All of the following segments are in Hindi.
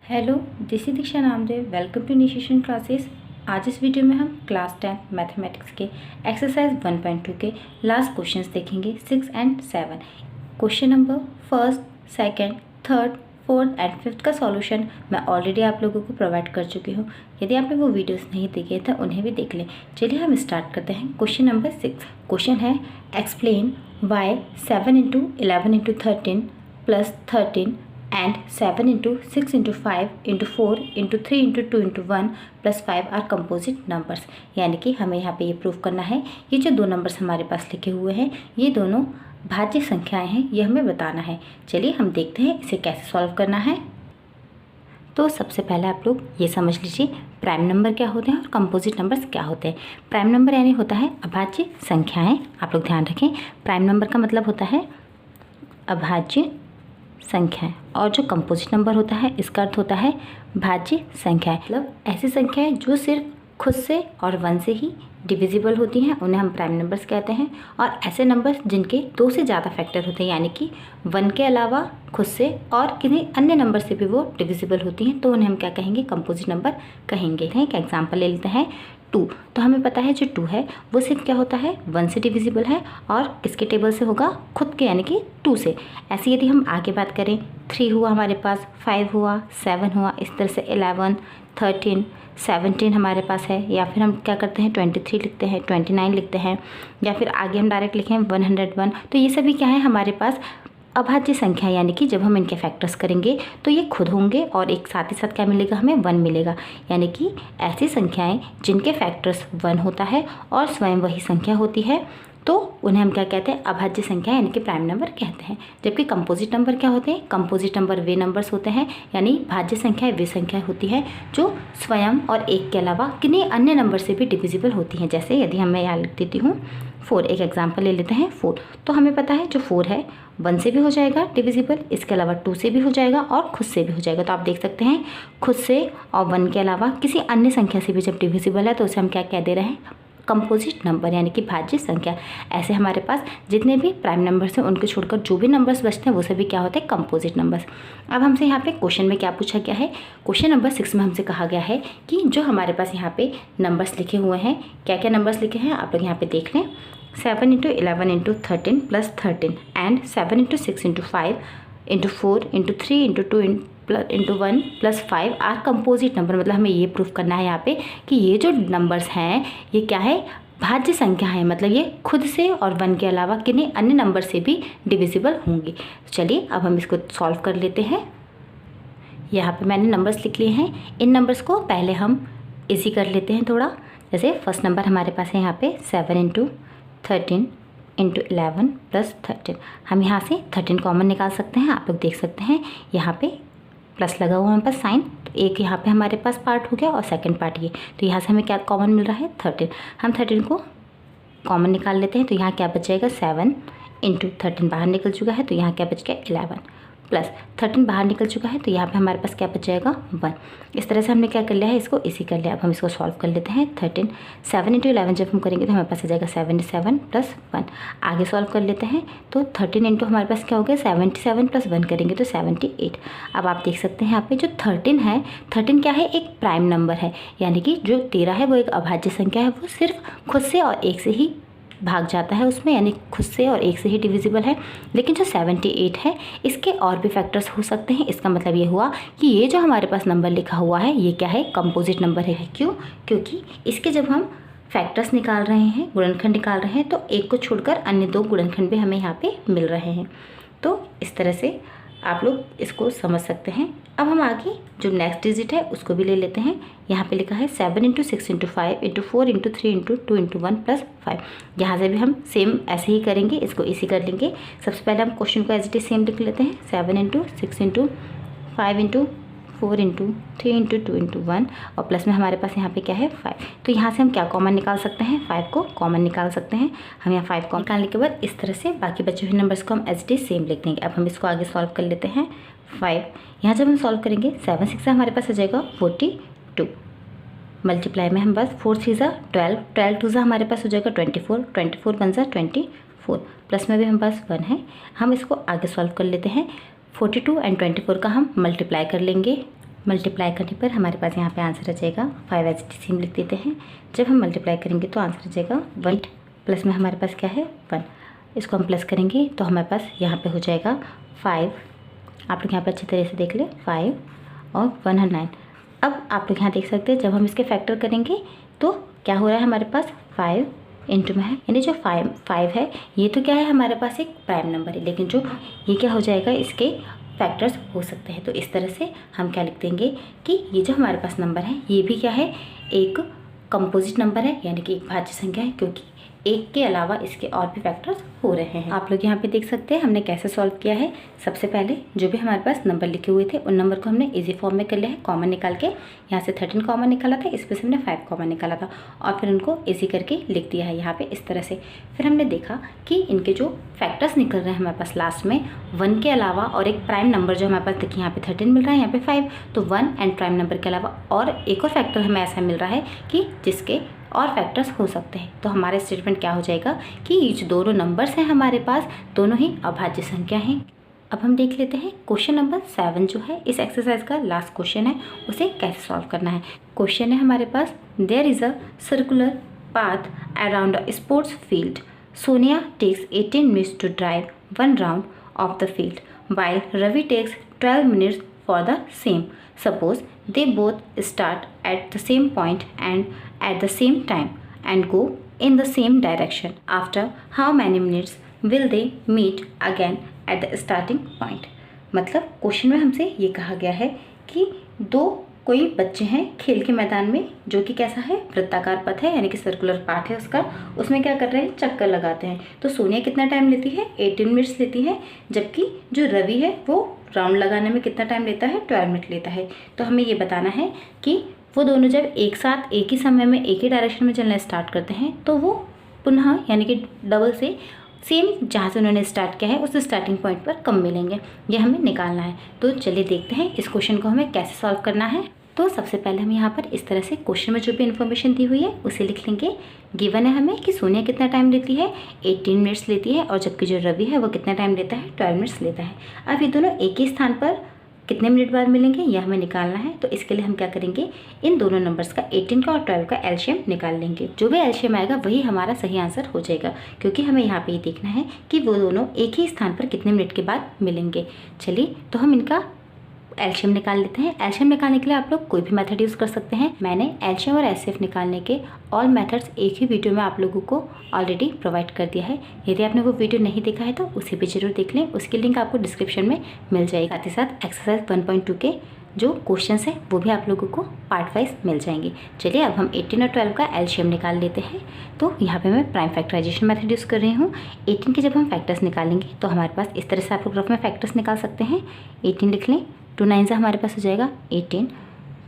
Hello, this is Diksha Namdev. Welcome to initiation classes. आज इस वीडियो में हम क्लास 10 मैथमेटिक्स के एक्सरसाइज 1.2 के लास्ट क्वेश्चंस देखेंगे 6 and 7। Question number first, second, third, fourth and fifth का सॉल्यूशन मैं ऑलरेडी आप लोगों को प्रोवाइड कर चुकी हूँ। यदि आपने वो वीडियोस नहीं देखे तो उन्हें भी देख लें। चलिए हम स्टार्ट करते हैं। Question number 6। क्वेश्चन है explain why 7 into 11 into 13 plus 13 and 7 into 6 into 5 into 4 into 3 into 2 into 1 plus 5 are composite numbers। यानी कि हमें यहाँ पे ये प्रूव करना है ये जो दो नंबर्स हमारे पास लिखे हुए हैं ये दोनों भाज्य संख्याएं हैं, ये हमें बताना है। चलिए हम देखते हैं इसे कैसे सॉल्व करना है। तो सबसे पहले आप लोग ये समझ लीजिए प्राइम नंबर क्या होते हैं और कंपोजिट नंबर्स क्या होते हैं। प्राइम नंबर यानी होता है अभाज्य संख्याएँ। आप लोग ध्यान रखें, प्राइम नंबर का मतलब होता है अभाज्य संख्याएं और जो कंपोजिट नंबर होता है इसका अर्थ होता है भाज्य संख्याएं। मतलब ऐसी संख्याएं जो सिर्फ खुद से और 1 से ही डिविजिबल होती हैं उन्हें हम प्राइम नंबर्स कहते हैं। और ऐसे नंबर्स जिनके 2 से ज़्यादा फैक्टर होते हैं यानी कि 1 के अलावा खुद से और किसी अन्य नंबर से भी वो डिविजिबल होती हैं तो उन्हें हम क्या कहेंगे, कंपोजिट नंबर कहेंगे। एक एग्जाम्पल ले लेते हैं 2। तो हमें पता है जो 2 है वो सिर्फ क्या होता है 1 से डिविजिबल है और किसके टेबल से होगा, खुद के यानी कि 2 से। ऐसे यदि हम आगे बात करें 3 हुआ हमारे पास, 5 हुआ, 7 हुआ, इस तरह से 11, 13, 17 हमारे पास है। या फिर हम क्या करते हैं 23 लिखते हैं, 29 लिखते हैं, या फिर आगे हम डायरेक्ट लिखें 101। तो ये सभी क्या है हमारे पास अभाज्य संख्या, यानी कि जब हम इनके फैक्टर्स करेंगे तो ये खुद होंगे और एक साथ ही साथ क्या मिलेगा, हमें 1 मिलेगा। यानी कि ऐसी संख्याएं जिनके फैक्टर्स 1 होता है और स्वयं वही संख्या होती है तो उन्हें हम क्या कहते हैं, अभाज्य संख्या यानी कि प्राइम नंबर कहते हैं। जबकि कंपोजिट नंबर क्या होते हैं, कंपोजिट नंबर वे नंबर्स होते हैं यानी भाज्य संख्या वे संख्या होती है जो स्वयं और एक के अलावा किन्हीं अन्य नंबर से भी डिविजिबल होती हैं। जैसे यदि मैं यहाँ लिख देती हूँ 4, एक एग्जाम्पल ले लेते हैं 4। तो हमें पता है जो 4 है 1 से भी हो जाएगा डिविजिबल, इसके अलावा 2 से भी हो जाएगा और खुद से भी हो जाएगा। तो आप देख सकते हैं खुद से और 1 के अलावा किसी अन्य संख्या से भी जब डिविजिबल है तो उसे हम क्या कह दे रहे हैं, कंपोजिट नंबर यानी कि भाज्य संख्या। ऐसे हमारे पास जितने भी प्राइम नंबर्स हैं उनके छोड़कर जो भी नंबर्स बचते हैं वो सभी क्या होते हैं, कंपोजिट नंबर्स। अब हमसे यहाँ पे क्वेश्चन में क्या पूछा गया है, क्वेश्चन नंबर 6 में हमसे कहा गया है कि जो हमारे पास यहाँ पे नंबर्स लिखे हुए हैं, क्या क्या नंबर्स लिखे हैं आप लोग यहाँ पे देख लें। 7 into 11 into 13 plus 13 and 7 into 6 into 5 into 4 into 3 into 2 into 1 plus 5 are composite number. मतलब हमें ये प्रूफ करना है यहाँ पे कि ये जो नंबर्स हैं ये क्या है, भाज्य संख्या है। मतलब ये खुद से और 1 के अलावा किन्हीं अन्य नंबर से भी डिविजिबल होंगी। चलिए अब हम इसको सॉल्व कर लेते हैं। यहाँ पे मैंने नंबर्स लिख लिए हैं, इन नंबर्स को पहले हम इजी कर लेते हैं थोड़ा। जैसे फर्स्ट नंबर हमारे पास है यहाँ पे 7 इंटू 13 इंटू 11 प्लस 13। हम यहाँ से 13 कॉमन निकाल सकते हैं। आप लोग देख सकते हैं यहाँ पे प्लस लगा हुआ हमारे पास साइन, तो एक यहाँ पे हमारे पास पार्ट हो गया और सेकंड पार्ट ये। तो यहाँ से हमें क्या कॉमन मिल रहा है 13। हम 13 को कॉमन निकाल लेते हैं तो यहाँ क्या बच जाएगा 7 इंटू 13 बाहर निकल चुका है तो यहाँ क्या बच गया 11 प्लस 13 बाहर निकल चुका है तो यहाँ पे हमारे पास क्या बच जाएगा 1। इस तरह से हमने क्या कर लिया है, इसको इसी कर लिया। अब हम इसको सॉल्व कर लेते हैं। 7 इंटू 11 जब हम करेंगे तो हमारे पास आ जाएगा 77 प्लस 1। आगे सॉल्व कर लेते हैं तो 13 इंटू हमारे पास क्या हो गया 77 प्लस 1 करेंगे तो 78। अब आप देख सकते हैं यहाँ पे जो 13 है, 13 क्या है, एक प्राइम नंबर है। यानी कि जो 13 है वो एक अभाज्य संख्या है, वो सिर्फ खुद से और एक से ही भाग जाता है उसमें, यानी खुद से और एक से ही डिविजिबल है। लेकिन जो 78 है इसके और भी फैक्टर्स हो सकते हैं। इसका मतलब ये हुआ कि ये जो हमारे पास नंबर लिखा हुआ है ये क्या है, कंपोजिट नंबर है। क्यों? क्योंकि इसके जब हम फैक्टर्स निकाल रहे हैं, गुणनखंड निकाल रहे हैं, तो एक को छोड़कर अन्य 2 गुणनखंड भी हमें यहाँ पे मिल रहे हैं। तो इस तरह से आप लोग इसको समझ सकते हैं। अब हम आगे जो नेक्स्ट डिजिट है उसको भी ले लेते हैं। यहाँ पे लिखा है 7 into 6 into 5 into 4 into 3 into 2 into 1 plus 5। यहाँ से भी हम सेम ऐसे ही करेंगे, इसको इसी कर लेंगे। सबसे पहले हम क्वेश्चन को एज इट इज सेम लिख लेते हैं। 7 into 6 into 5 into 4 into 3 into 2 into 1 और प्लस में हमारे पास यहाँ पे क्या है 5। तो यहाँ से हम क्या कॉमन निकाल सकते हैं, 5 को कॉमन निकाल सकते हैं। हम यहाँ 5 को निकालने के बाद इस तरह से बाकी बचे हुए नंबर्स को हम एज इट इज सेम लिख देंगे। अब हम इसको आगे सॉल्व कर लेते हैं। 5 यहाँ जब हम सॉल्व करेंगे 7 6 से हमारे पास आ जाएगा 42। मल्टीप्लाई में हम बस 4 3 12, 12 2 हमारे पास हो जाएगा 24, 24 1 24, प्लस में भी हम पास 1 है। हम इसको आगे सॉल्व कर लेते हैं। 42 एंड 24 का हम मल्टीप्लाई कर लेंगे। मल्टीप्लाई करने पर हमारे पास यहाँ पे आंसर आ जाएगा 5 एज इट इज लिख देते हैं। जब हम मल्टीप्लाई करेंगे तो आंसर आ जाएगा 1 प्लस में हमारे पास क्या है 1। इसको हम प्लस करेंगे तो हमारे पास यहाँ पे हो जाएगा 5। आप लोग यहाँ पे अच्छी तरह से देख लें 5 और 109। अब आप लोग यहाँ देख सकते हैं जब हम इसके फैक्टर करेंगे तो क्या हो रहा है हमारे पास 5 इंटू में है, यानी जो 5 है ये तो क्या है हमारे पास एक प्राइम नंबर है, लेकिन जो ये क्या हो जाएगा इसके फैक्टर्स हो सकते हैं। तो इस तरह से हम क्या लिख देंगे कि ये जो हमारे पास नंबर है ये भी क्या है एक कंपोजिट नंबर है, यानी कि एक भाज्य संख्या है, क्योंकि एक के अलावा इसके और भी फैक्टर्स हो रहे हैं। आप लोग यहाँ पे देख सकते हैं हमने कैसे सॉल्व किया है। सबसे पहले जो भी हमारे पास नंबर लिखे हुए थे उन नंबर को हमने इजी फॉर्म में कर लिया है, कॉमन निकाल के। यहाँ से 13 कॉमन निकाला था, इसमें से हमने 5 कॉमन निकाला था और फिर उनको इजी करके लिख दिया है यहाँ पे इस तरह से। फिर हमने देखा कि इनके जो फैक्टर्स निकल रहे हैं हमारे पास लास्ट में 1 के अलावा और एक प्राइम नंबर जो हमारे पास देखिए यहाँ पे 13 मिल रहा है, यहाँ पे 5, तो 1 एंड प्राइम नंबर के अलावा और एक और फैक्टर हमें ऐसा मिल रहा है कि जिसके और फैक्टर्स हो सकते हैं। तो हमारा स्टेटमेंट क्या हो जाएगा कि ये जो दोनों नंबर्स हैं हमारे पास दोनों ही अभाज्य संख्या हैं। अब हम देख लेते हैं क्वेश्चन नंबर 7 जो है इस एक्सरसाइज का लास्ट क्वेश्चन है, उसे कैसे सॉल्व करना है। क्वेश्चन है हमारे पास there is a circular path around a sports field. Sonia takes 18 minutes to drive 1 round of the field while Ravi takes 12 minutes for the same. Suppose they both start at the same point and at the same time and go in the same direction. After how many minutes will they meet again at the starting point? मतलब क्वेश्चन में हमसे ये कहा गया है कि दो कोई बच्चे हैं खेल के मैदान में, जो कि कैसा है वृत्ताकार पथ है, यानी कि सर्कुलर पार्ट है उसका, उसमें क्या कर रहे हैं चक्कर लगाते हैं। तो सोनिया कितना टाइम लेती है 18 मिनट्स लेती है, जबकि जो रवि है वो राउंड लगाने में कितना टाइम लेता है 12 मिनट लेता है। तो हमें ये बताना है कि वो दोनों जब एक साथ एक ही समय में एक ही डायरेक्शन में चलना स्टार्ट करते हैं तो वो पुनः यानी कि डबल से सेम जहाँ से उन्होंने स्टार्ट किया है उस स्टार्टिंग पॉइंट पर कब मिलेंगे, ये हमें निकालना है। तो चलिए देखते हैं इस क्वेश्चन को हमें कैसे सॉल्व करना है। तो सबसे पहले हम यहाँ पर इस तरह से क्वेश्चन में जो भी इन्फॉर्मेशन दी हुई है उसे लिख लेंगे। गिवन है हमें कि सोनिया कितना टाइम लेती है 18 मिनट्स लेती है, और जबकि जो रवि है वो कितना टाइम लेता है 12 मिनट्स लेता है। अब ये दोनों एक ही स्थान पर कितने मिनट बाद मिलेंगे यह हमें निकालना है। तो इसके लिए हम क्या करेंगे, इन दोनों नंबर्स का 18 का और 12 का एलसीएम निकाल लेंगे। जो भी एलसीएम आएगा वही हमारा सही आंसर हो जाएगा, क्योंकि हमें यहाँ पे ये देखना है कि वो दोनों एक ही स्थान पर कितने मिनट के बाद मिलेंगे। चलिए तो हम इनका एलसीएम निकाल लेते हैं। एलसीएम निकालने के लिए आप लोग कोई भी मेथड यूज़ कर सकते हैं। मैंने एलसीएम और एचसीएफ निकालने के ऑल मेथड्स एक ही वीडियो में आप लोगों को ऑलरेडी प्रोवाइड कर दिया है। यदि आपने वो वीडियो नहीं देखा है तो उसे भी जरूर देख लें, उसकी लिंक आपको डिस्क्रिप्शन में मिल जाएगी। साथ ही साथ एक्सरसाइज 1.2 के जो क्वेश्चंस हैं वो भी आप लोगों को पार्ट वाइज मिल जाएंगे। चलिए अब हम 18 और 12 का एलसीएम निकाल लेते हैं। तो यहाँ पे मैं प्राइम फैक्टराइजेशन मेथड यूज़ कर रही हूँ। 18 के जब हम फैक्टर्स निकालेंगे तो हमारे पास इस तरह से आप लोग रफ में फैक्टर्स निकाल सकते हैं। 18 लिख लें, 2 9 से हमारे पास हो जाएगा 18,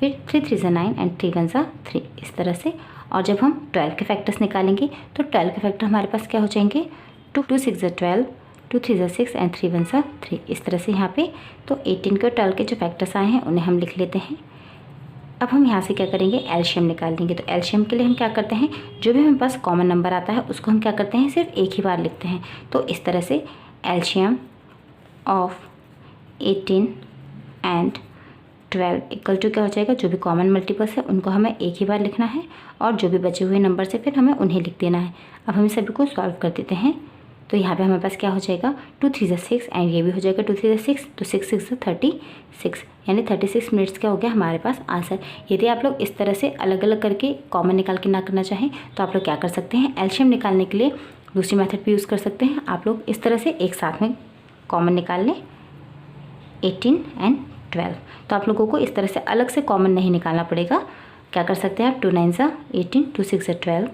फिर 3 3 से 9 एंड 3 1 3 इस तरह से। और जब हम 12 के फैक्टर्स निकालेंगे तो 12 के फैक्टर हमारे पास क्या हो जाएंगे 2 2 6 12, 2 3 6 एंड 3 1 3 इस तरह से यहाँ पे। तो 18 के और 12 के जो फैक्टर्स आए हैं उन्हें हम लिख लेते हैं। अब हम यहाँ से क्या करेंगे एलसीएम निकाल देंगे। तो एलसीएम के लिए हम क्या करते हैं, जो भी हमारे पास कॉमन नंबर आता है उसको हम क्या करते हैं सिर्फ एक ही बार लिखते हैं। तो इस तरह से LCM of 18 and 12 equal to क्या हो जाएगा, जो भी कॉमन मल्टीपल्स है उनको हमें एक ही बार लिखना है और जो भी बचे हुए नंबर से फिर हमें उन्हें लिख देना है। अब हम सभी को सॉल्व कर देते हैं। तो यहाँ पे हमारे पास क्या हो जाएगा 2 3 6 एंड ये भी हो जाएगा 2 3 6, तो 6 6 36, यानी 36 मिनट्स क्या हो गया हमारे पास आंसर। यदि आप लोग इस तरह से अलग अलग करके कॉमन निकाल के ना करना चाहें तो आप लोग क्या कर सकते हैं, एलसीएम निकालने के लिए दूसरी मेथड भी यूज़ कर सकते हैं। आप लोग इस तरह से एक साथ में कॉमन निकाल लें 18 एंड 12। तो आप लोगों को इस तरह से अलग से कॉमन नहीं निकालना पड़ेगा। क्या कर सकते हैं आप 2 9 18, 2 6 12,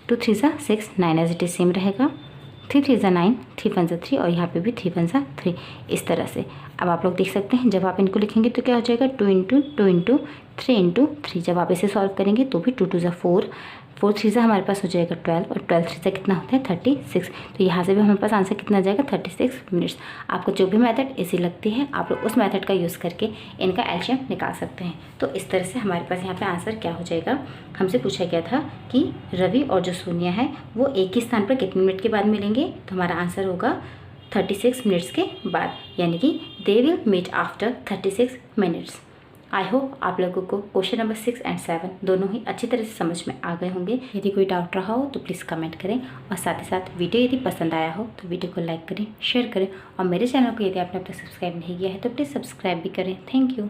2 3 6 9 एज इट इज सेम रहेगा, 3 3 9, 3 1 3 और यहाँ पे भी 3 1 3 इस तरह से। अब आप लोग देख सकते हैं जब आप इनको लिखेंगे तो क्या हो जाएगा 2 इंटू 2 इंटू 3 इंटू 3। जब आप इसे सॉल्व करेंगे तो भी 2 2 4, 4 3 हमारे पास हो जाएगा 12 और 12 3 कितना होता है 36। तो यहाँ से भी हमारे पास आंसर कितना आ जाएगा 36 मिनट्स। आपको जो भी मेथड इजी लगती है आप लोग उस मेथड का यूज़ करके इनका एलसीएम निकाल सकते हैं। तो इस तरह से हमारे पास यहाँ पे आंसर क्या हो जाएगा, हमसे पूछा गया था कि रवि और जो सोनिया है वो एक ही स्थान पर कितने मिनट के बाद मिलेंगे। तो हमारा आंसर होगा 36 मिनट्स के बाद, यानी कि they will meet after 36 minutes. I hope आप लोगों को क्वेश्चन नंबर 6 एंड 7 दोनों ही अच्छी तरह से समझ में आ गए होंगे। यदि कोई डाउट रहा हो तो प्लीज़ कमेंट करें और साथ ही साथ वीडियो यदि पसंद आया हो तो वीडियो को लाइक करें, शेयर करें और मेरे चैनल को यदि आपने अब तक सब्सक्राइब नहीं किया है तो प्लीज़ सब्सक्राइब भी करें। Thank you.